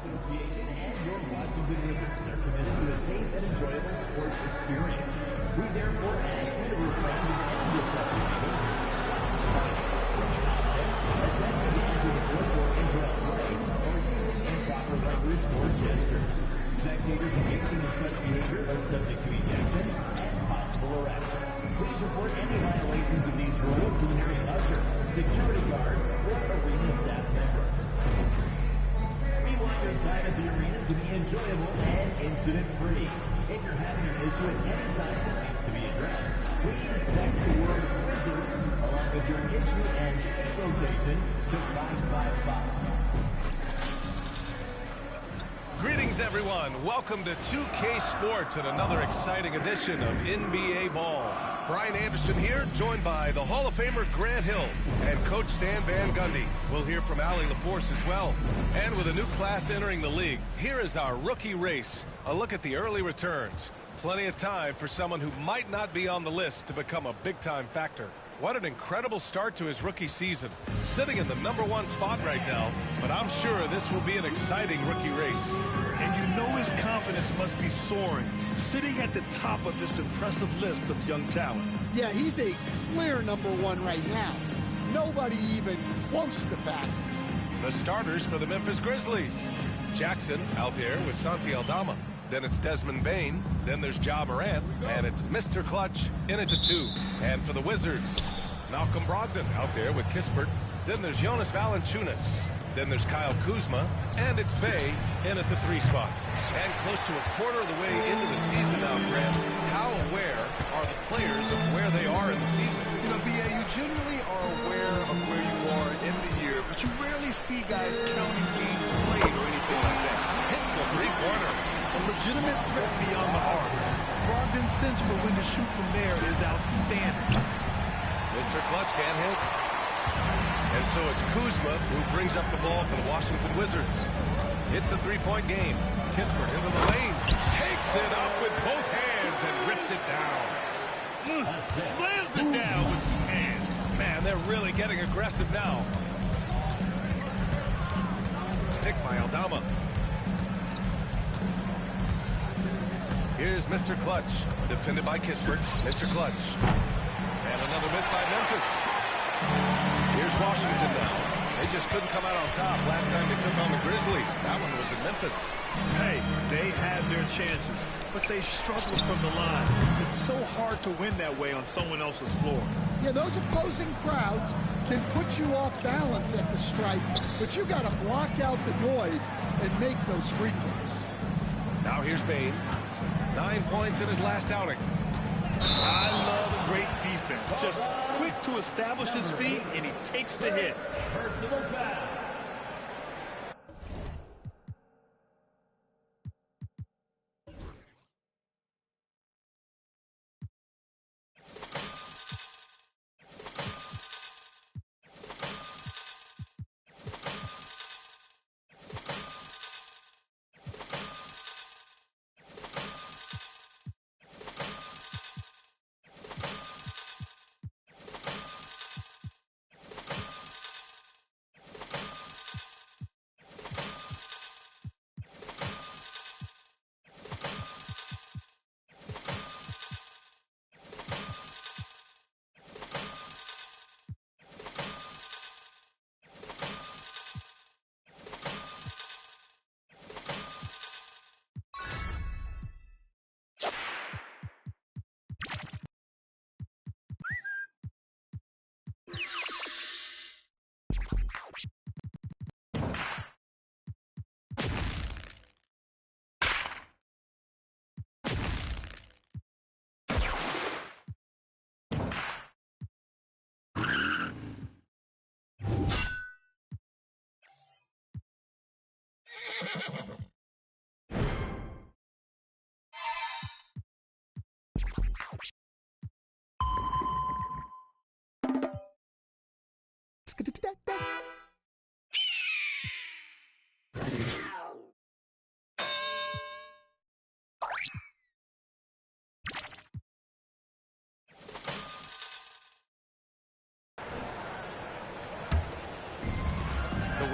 Association and your Washington Wizards are committed to a safe and enjoyable sports experience. We therefore ask you to refrain from any disruptive behavior, such as fighting, throwing objects, attempting to enter the court or interrupt play, or using improper language or gestures. Spectators engaging in such behavior are subject to ejection and possible arrest. Please report any violations of these rules to the nearest usher, security guard, or arena staff member. We want your time at the arena to be enjoyable and incident-free. If you're having an issue at any time that needs to be addressed, please text the word Wizards along with your issue and safe location to 555. Greetings, everyone. Welcome to 2K Sports and another exciting edition of NBA Ball. Brian Anderson here, joined by the Hall of Famer Grant Hill and Coach Stan Van Gundy. We'll hear from Allie LaForce as well. And with a new class entering the league, here is our rookie race. A look at the early returns. Plenty of time for someone who might not be on the list to become a big-time factor. What an incredible start to his rookie season. Sitting in the #1 spot right now, but I'm sure this will be an exciting rookie race. And you know his confidence must be soaring, sitting at the top of this impressive list of young talent. Yeah, he's a clear #1 right now. Nobody even close to passing. The starters for the Memphis Grizzlies. Jackson out there with Santi Aldama. Then it's Desmond Bane. Then there's Ja Morant. And it's Mr. Clutch in at the 2. And for the Wizards, Malcolm Brogdon out there with Kispert. Then there's Jonas Valanciunas. Then there's Kyle Kuzma. And it's Bey in at the 3 spot. And close to a quarter of the way into the season now, Grant. How aware are the players of where they are in the season? You know, BA, you generally are aware of where you are in the year, but you rarely see guys counting games played or anything like that. Hits a 3-pointer. A legitimate threat beyond the arc. Brogdon's sense for when to shoot from there is outstanding. Mr. Clutch can't hit. And so it's Kuzma who brings up the ball for the Washington Wizards. It's a 3-point game. Kispert into the lane. Takes it up with both hands and rips it down. Slams it down with 2 hands. Man, they're really getting aggressive now. Pick by Aldama. Here's Mr. Clutch, defended by Kispert. Mr. Clutch. And another miss by Memphis. Here's Washington now. They just couldn't come out on top last time they took on the Grizzlies. That one was in Memphis. Hey, they had their chances, but they struggled from the line. It's so hard to win that way on someone else's floor. Yeah, those opposing crowds can put you off balance at the stripe, but you got to block out the noise and make those free throws. Now here's Bane. 9 points in his last outing. I love great defense. Just quick to establish his feet, and he takes the hit. Personal foul.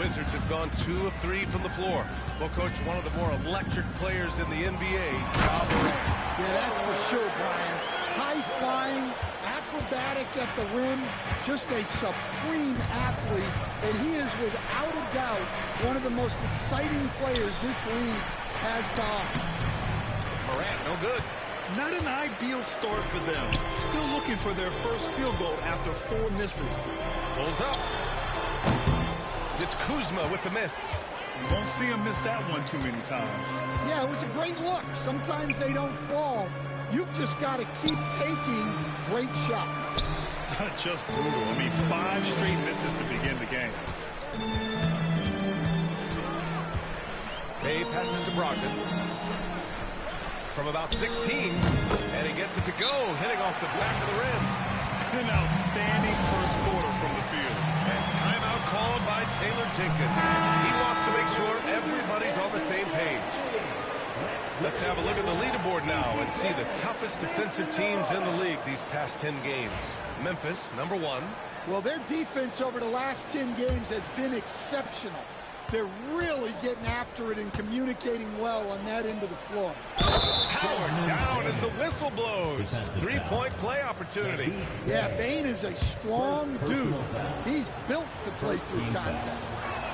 Wizards have gone 2 of 3 from the floor. Well, Coach, one of the more electric players in the NBA, Ja Morant. Yeah, that's for sure, Brian. High-flying, acrobatic at the rim, just a supreme athlete, and he is without a doubt one of the most exciting players this league has to offer. Morant, no good. Not an ideal start for them. Still looking for their first field goal after 4 misses. Pulls up. It's Kuzma with the miss. You won't see him miss that one too many times. Yeah, it was a great look. Sometimes they don't fall. You've just got to keep taking great shots. Just brutal. I mean, 5 straight misses to begin the game. Bay passes to Brogdon. From about 16, and he gets it to go, hitting off the back of the rim. An outstanding first quarter from the field. And timeout called by Taylor Jenkins. He wants to make sure everybody's on the same page. Let's have a look at the leaderboard now and see the toughest defensive teams in the league these past 10 games. Memphis, number 1. Well, their defense over the last 10 games has been exceptional. They're really getting after it and communicating well on that end of the floor. Howard down as the whistle blows. 3-point play opportunity. Yeah, Bane is a strong dude. He's built to play through contact.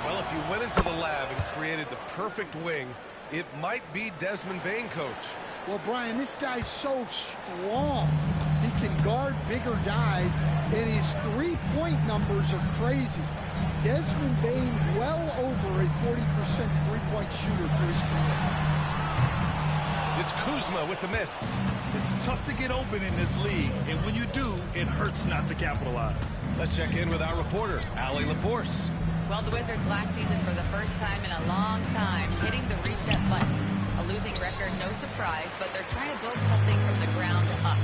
Well, if you went into the lab and created the perfect wing, it might be Desmond Bane, Coach. Well, Brian, this guy's so strong. He can guard bigger guys, and his three-point numbers are crazy. Desmond Bane well over a 40% three-point shooter for his career. It's Kuzma with the miss. It's tough to get open in this league, and when you do, it hurts not to capitalize. Let's check in with our reporter, Allie LaForce. Well, the Wizards last season for the first time in a long time hitting the reset button. A losing record, no surprise, but they're trying to build something from the ground up.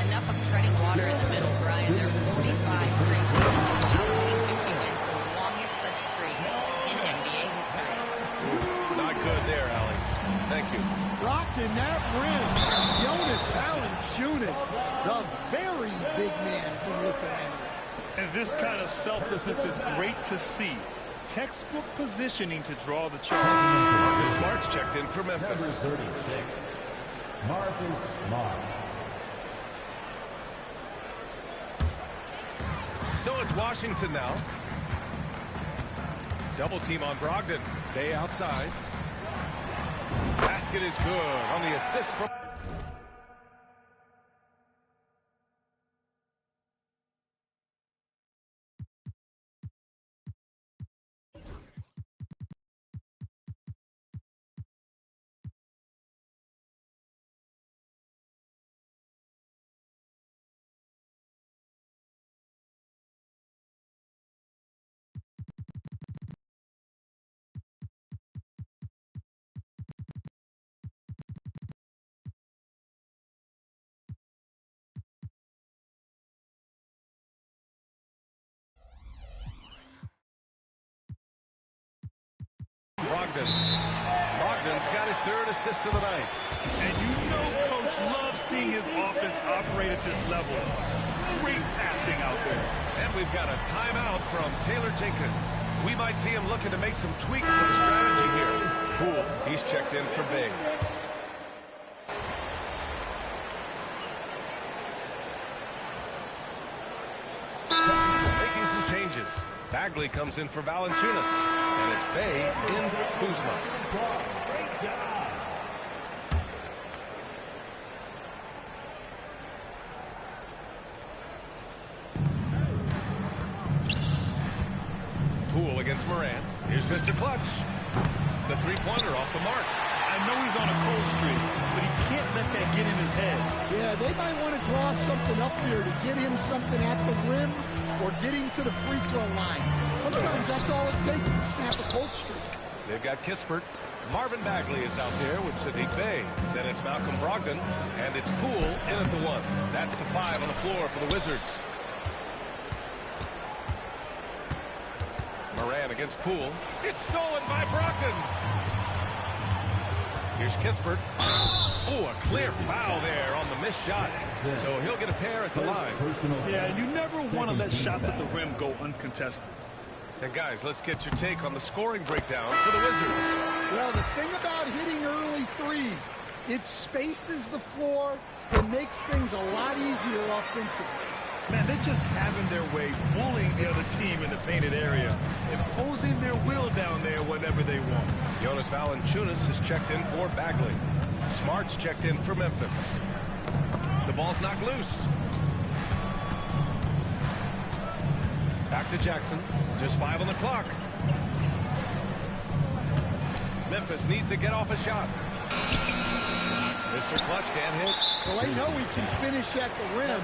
Enough of treading water in the middle, Brian. They're 45 straight seasons, 50 wins, the longest such streak in NBA history. Not good there, Allie. Thank you. Rocking that rim. Jonas Valanciunas, the very big man from Lithuania. And this kind of selflessness is great to see. Textbook positioning to draw the charge. Marcus Smart's checked in for Memphis. Number 36, Marcus Smart. So it's Washington now. Double team on Brogdon. Bay outside. Basket is good on the assist from... Brogdon's got his 3rd assist of the night. And you know Coach loves seeing his offense operate at this level. Great passing out there. And we've got a timeout from Taylor Jenkins. We might see him looking to make some tweaks to the strategy here. Poole, he's checked in for Bay. Making some changes. Bagley comes in for Valanciunas. And it's Bay in for Kuzma. Great job. Poole against Morant. Here's Mr. Clutch. The three-pointer off the mark. I know he's on a cold streak, but he can't let that get in his head. Yeah, they might want to draw something up here to get him something at the rim or get him to the free throw line. Sometimes that's all it takes to snap a cold streak. They've got Kispert. Marvin Bagley is out there with Sadiq Bey. Then it's Malcolm Brogdon, and it's Poole in at the 1. That's the 5 on the floor for the Wizards. Moran against Poole. It's stolen by Brogdon. Here's Kispert. Oh, a clear foul there on the missed shot. So he'll get a pair at the line. Yeah, you never want to let shots at the rim go uncontested. And guys, let's get your take on the scoring breakdown for the Wizards. Well, the thing about hitting early threes, it spaces the floor and makes things a lot easier offensively. Man, they're just having their way, bullying the other team in the painted area, imposing their will down there whenever they want. Jonas Valanciunas is checked in for Bagley. Smart's checked in for Memphis. The ball's knocked loose. Back to Jackson. Just 5 on the clock. Memphis needs to get off a shot. Mr. Clutch can't hit. So they know he can finish at the rim,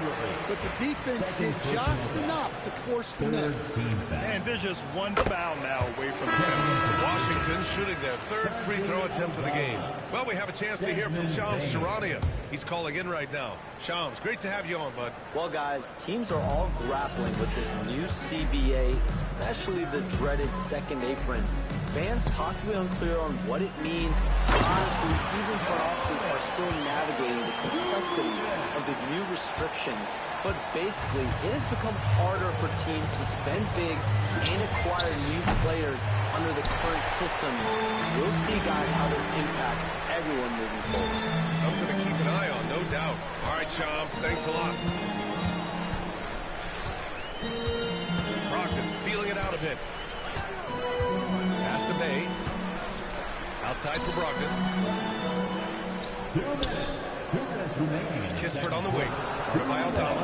but the defense did just enough to force the miss. And they're just one foul now away from the rim. Washington shooting their third free throw attempt of the game. Well, we have a chance to hear from Shams Charania. He's calling in right now. Shams, great to have you on, bud. Well, guys, teams are all grappling with this new CBA, especially the dreaded second apron. Fans possibly unclear on what it means. Honestly, even front offices are still navigating the complexities of the new restrictions. But basically, it has become harder for teams to spend big and acquire new players under the current system. We'll see, guys, how this impacts everyone moving forward. Something to keep an eye on, no doubt. All right, Shams, thanks a lot. Brogdon feeling it out a bit. Pass to May. Outside for Brogdon. 2 minutes remaining. Kispert on the wing. Guarded by Aldama.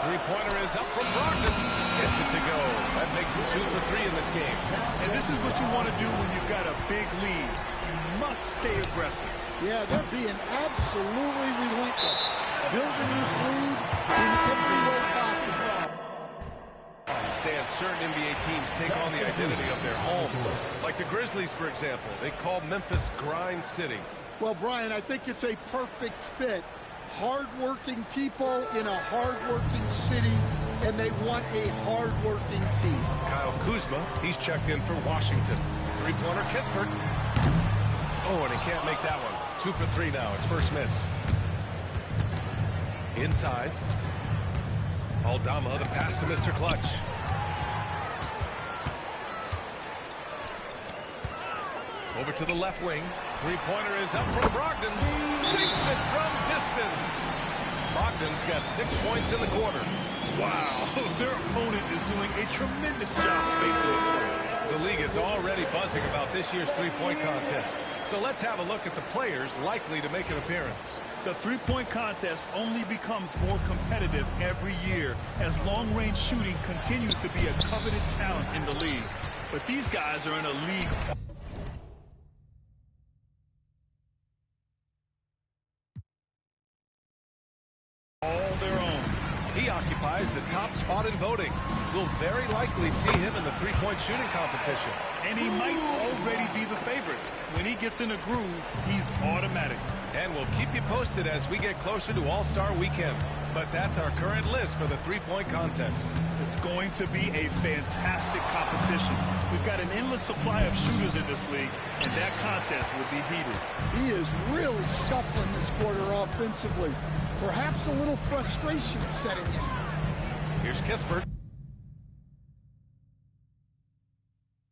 Three-pointer is up from Brogdon. Gets it to go. That makes him 2 for 3 in this game. And this is what you want to do when you've got a big lead. You must stay aggressive. Yeah, they're being absolutely relentless, building this lead in every way possible. Understand certain NBA teams take on the identity of their home. Like the Grizzlies, for example. They call Memphis Grind City. Well, Brian, I think it's a perfect fit. Hard-working people in a hard-working city, and they want a hard-working team. Kyle Kuzma, he's checked in for Washington. Three-pointer, Kispert. Oh, and he can't make that one. 2 for 3 now, his first miss. Inside. Aldama, the pass to Mr. Clutch. Over to the left wing. Three-pointer is up from Brogdon. Sinks it from distance. Brogdon's got 6 points in the quarter. Wow, their opponent is doing a tremendous job spacing the floor. The league is already buzzing about this year's three-point contest. So let's have a look at the players likely to make an appearance. The three-point contest only becomes more competitive every year as long-range shooting continues to be a coveted talent in the league. But these guys are in a league all their own. He occupies the top spot in voting. We'll very likely see him in the three-point shooting competition. And he might already be the favorite. When he gets in a groove, he's automatic. And we'll keep you posted as we get closer to All-Star Weekend. But that's our current list for the three-point contest. It's going to be a fantastic competition. We've got an endless supply of shooters in this league, and that contest will be heated. He is really scuffling this quarter offensively. Perhaps a little frustration setting in. Here's Kispert.